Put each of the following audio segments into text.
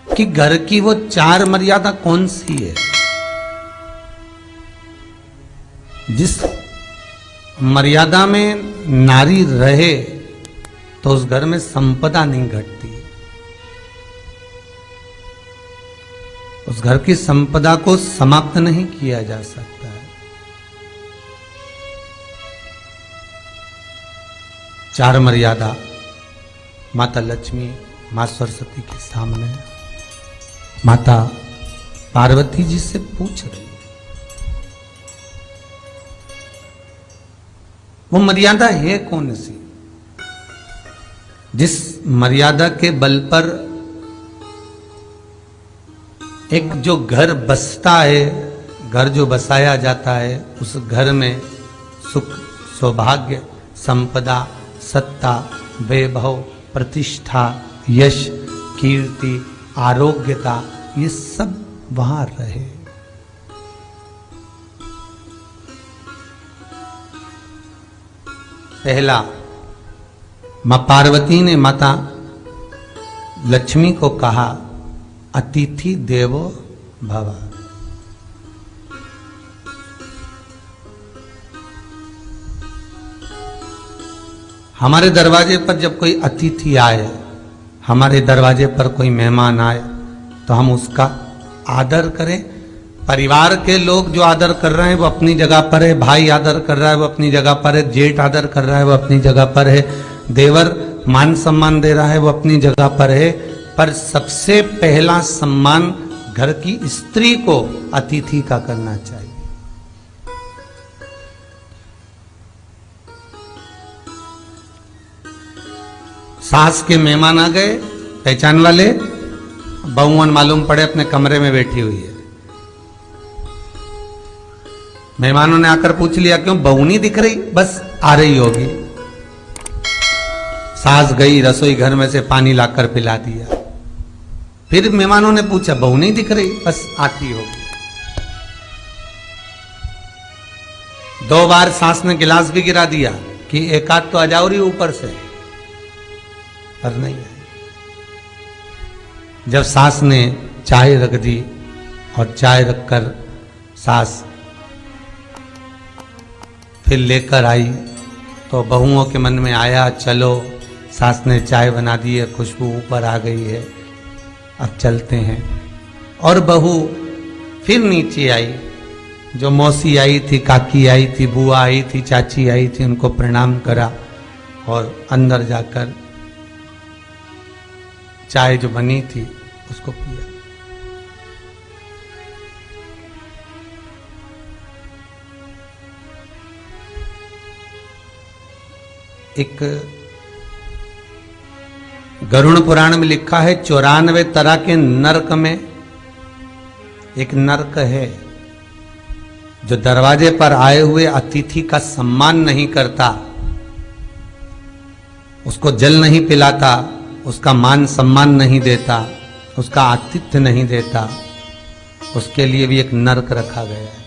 कि घर की वो 4 मर्यादा कौन सी है जिस मर्यादा में नारी रहे तो उस घर में संपदा नहीं घटती, उस घर की संपदा को समाप्त नहीं किया जा सकता है। 4 मर्यादा माता लक्ष्मी, मां सरस्वती के सामने माता पार्वती जी से पूछ रही है। वो मर्यादा है कौन सी जिस मर्यादा के बल पर एक जो घर बसता है, घर जो बसाया जाता है, उस घर में सुख, सौभाग्य, संपदा, सत्ता, वैभव, प्रतिष्ठा, यश, कीर्ति, आरोग्यता, ये सब वहां रहे। पहला, मां पार्वती ने माता लक्ष्मी को कहा, अतिथि देवो भव। हमारे दरवाजे पर जब कोई अतिथि आए, हमारे दरवाजे पर कोई मेहमान आए, तो हम उसका आदर करें। परिवार के लोग जो आदर कर रहे हैं वो अपनी जगह पर है, भाई आदर कर रहा है वो अपनी जगह पर है, जेठ आदर कर रहा है वो अपनी जगह पर है, देवर मान सम्मान दे रहा है वो अपनी जगह पर है। पर सबसे पहला सम्मान घर की स्त्री को अतिथि का करना चाहिए। सास के मेहमान आ गए, पहचान वाले, बहुवन मालूम पड़े अपने कमरे में बैठी हुई है। मेहमानों ने आकर पूछ लिया, क्यों बहू नहीं दिख रही? बस आ रही होगी। सास गई, रसोई घर में से पानी लाकर पिला दिया। फिर मेहमानों ने पूछा, बहू नहीं दिख रही? बस आती होगी। 2 बार सास ने गिलास भी गिरा दिया कि एक आध तो आ जाओ रही ऊपर से, पर नहीं आई। जब सास ने चाय रख दी और चाय रखकर सास फिर लेकर आई, तो बहुओं के मन में आया, चलो सास ने चाय बना दी है, खुशबू ऊपर आ गई है, अब चलते हैं। और बहू फिर नीचे आई, जो मौसी आई थी, काकी आई थी, बुआ आई थी, चाची आई थी, उनको प्रणाम करा और अंदर जाकर चाय जो बनी थी उसको पिया। एक गरुड़ पुराण में लिखा है, 94 तरह के नरक में एक नरक है जो दरवाजे पर आए हुए अतिथि का सम्मान नहीं करता, उसको जल नहीं पिलाता, उसका मान सम्मान नहीं देता, उसका आतिथ्य नहीं देता, उसके लिए भी एक नरक रखा गया है।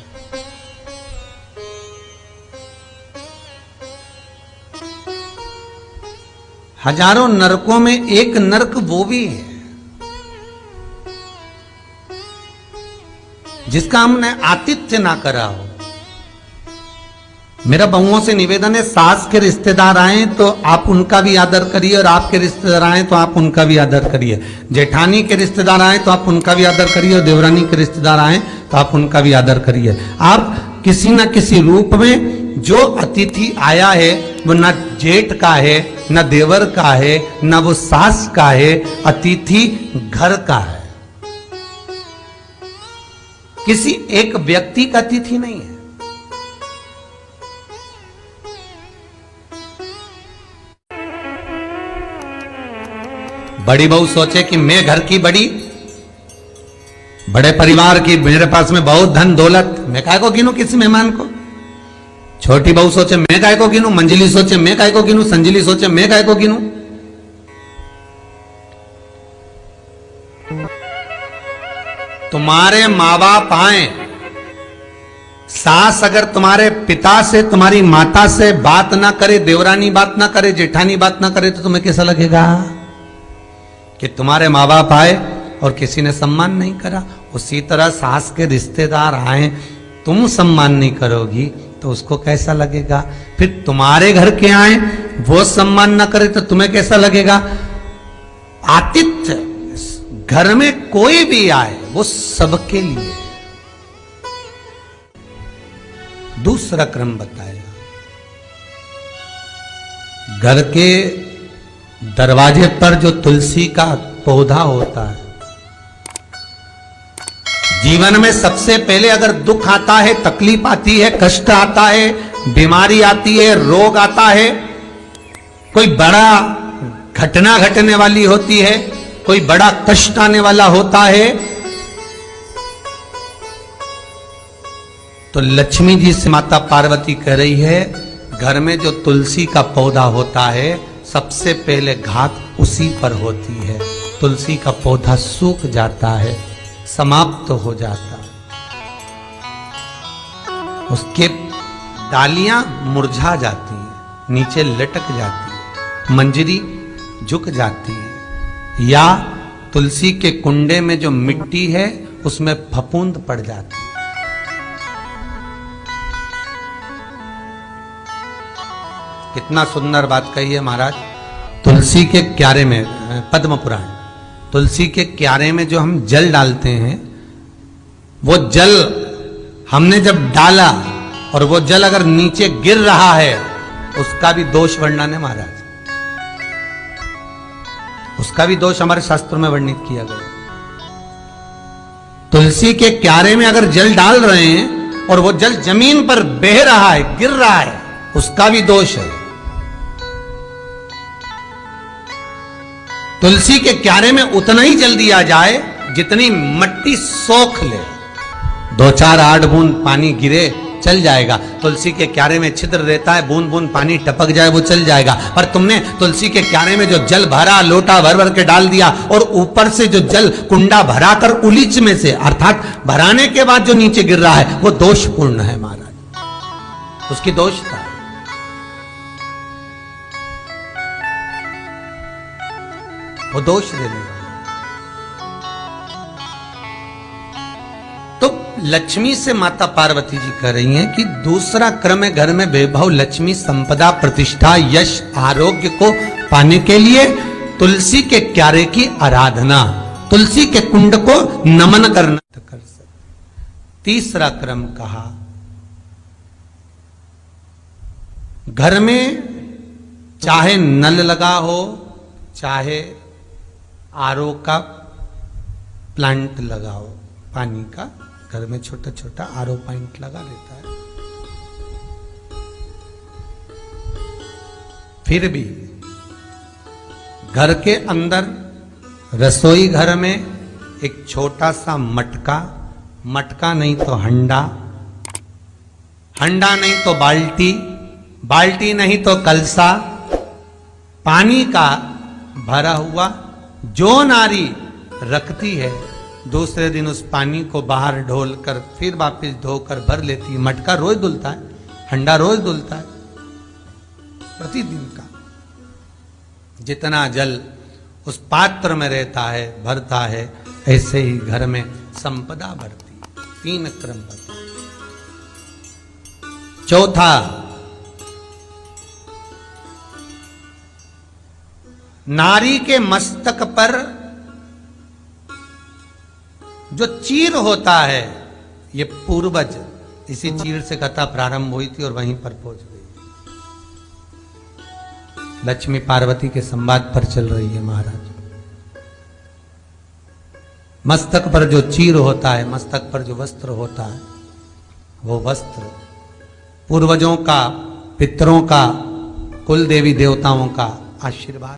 हजारों नरकों में एक नरक वो भी है जिसका हमने आतिथ्य ना करा हो। मेरा बहुओं से निवेदन है, सास के रिश्तेदार आए तो आप उनका भी आदर करिए, और आपके रिश्तेदार आए तो आप उनका भी आदर करिए। जेठानी के रिश्तेदार आए तो आप उनका भी आदर करिए, और देवरानी के रिश्तेदार आए तो आप उनका भी आदर करिए। आप किसी न किसी रूप में जो अतिथि आया है वो न जेठ का है, न देवर का है, न वो सास का है, अतिथि घर का है, किसी एक व्यक्ति का अतिथि नहीं है। बड़ी बहू सोचे कि मैं घर की बड़ी, बड़े परिवार की, मेरे पास में बहुत धन दौलत, मैं काय को गिनूं किसी मेहमान को। छोटी बहू सोचे मैं काय को गिनूं, मंजली सोचे मैं काय को गिनूं, संजली सोचे मैं काय को गिनूं। तुम्हारे माँ बाप आए, सास अगर तुम्हारे पिता से, तुम्हारी माता से बात ना करे, देवरानी बात ना करे, जेठानी बात ना करे, तो तुम्हें कैसा लगेगा कि तुम्हारे माँ बाप आए और किसी ने सम्मान नहीं करा। उसी तरह सास के रिश्तेदार आए, तुम सम्मान नहीं करोगी तो उसको कैसा लगेगा? फिर तुम्हारे घर के आए, वो सम्मान ना करे तो तुम्हें कैसा लगेगा? आतिथ्य घर में कोई भी आए वो सबके लिए। दूसरा क्रम बताया, घर के दरवाजे पर जो तुलसी का पौधा होता है, जीवन में सबसे पहले अगर दुख आता है, तकलीफ आती है, कष्ट आता है, बीमारी आती है, रोग आता है, कोई बड़ा घटना घटने वाली होती है, कोई बड़ा कष्ट आने वाला होता है, तो लक्ष्मी जी से माता पार्वती कह रही है, घर में जो तुलसी का पौधा होता है सबसे पहले घात उसी पर होती है। तुलसी का पौधा सूख जाता है, समाप्त हो जाता है, उसके डालियां मुरझा जाती हैं, नीचे लटक जाती है, मंजरी झुक जाती है, या तुलसी के कुंडे में जो मिट्टी है उसमें फफूंद पड़ जाती है। कितना सुंदर बात कही है महाराज। तुलसी के क्यारे में, पद्म पुराण, तुलसी के क्यारे में जो हम जल डालते हैं, वो जल हमने जब डाला और वो जल अगर नीचे गिर रहा है, उसका भी दोष वर्णन है महाराज, उसका भी दोष हमारे शास्त्रों में वर्णित किया गया। तुलसी के क्यारे में अगर जल डाल रहे हैं और वो जल जमीन पर बह रहा है, गिर रहा है, उसका भी दोष है। तुलसी के क्यारे में उतना ही जल दिया जाए जितनी मट्टी सोख ले, 2-4 8 बूंद पानी गिरे चल जाएगा। तुलसी के क्यारे में छिद्र रहता है, बूंद बूंद पानी टपक जाए वो चल जाएगा। पर तुमने तुलसी के क्यारे में जो जल भरा, लोटा भर भर के डाल दिया, और ऊपर से जो जल कुंडा भरा कर उलीच में से, अर्थात भराने के बाद जो नीचे गिर रहा है, वो दोषपूर्ण है महाराज, उसकी दोषता है। वो दोष देने वाला। तो लक्ष्मी से माता पार्वती जी कह रही हैं कि दूसरा क्रम है घर में वैभव, लक्ष्मी, संपदा, प्रतिष्ठा, यश, आरोग्य को पाने के लिए तुलसी के क्यारे की आराधना, तुलसी के कुंड को नमन करना कर सकते। तीसरा क्रम कहा, घर में चाहे नल लगा हो, चाहे आरओ का प्लांट लगाओ, पानी का घर में छोटा छोटा आरओ प्लांट लगा रहता है, फिर भी घर के अंदर रसोई घर में एक छोटा सा मटका, मटका नहीं तो हंडा, हंडा नहीं तो बाल्टी, बाल्टी नहीं तो कलसा, पानी का भरा हुआ जो नारी रखती है, दूसरे दिन उस पानी को बाहर ढोल कर फिर वापस धोकर भर लेती है। मटका रोज धुलता है, हंडा रोज धुलता है, प्रतिदिन का। जितना जल उस पात्र में रहता है, भरता है, ऐसे ही घर में संपदा बढ़ती। 3 क्रम बढ़ता। चौथा, नारी के मस्तक पर जो चीर होता है, ये पूर्वज, इसी चीर से कथा प्रारंभ हुई थी और वहीं पर पहुंच गई। लक्ष्मी पार्वती के संवाद पर चल रही है महाराज। मस्तक पर जो चीर होता है, मस्तक पर जो वस्त्र होता है, वो वस्त्र पूर्वजों का, पितरों का, कुल देवी देवताओं का आशीर्वाद।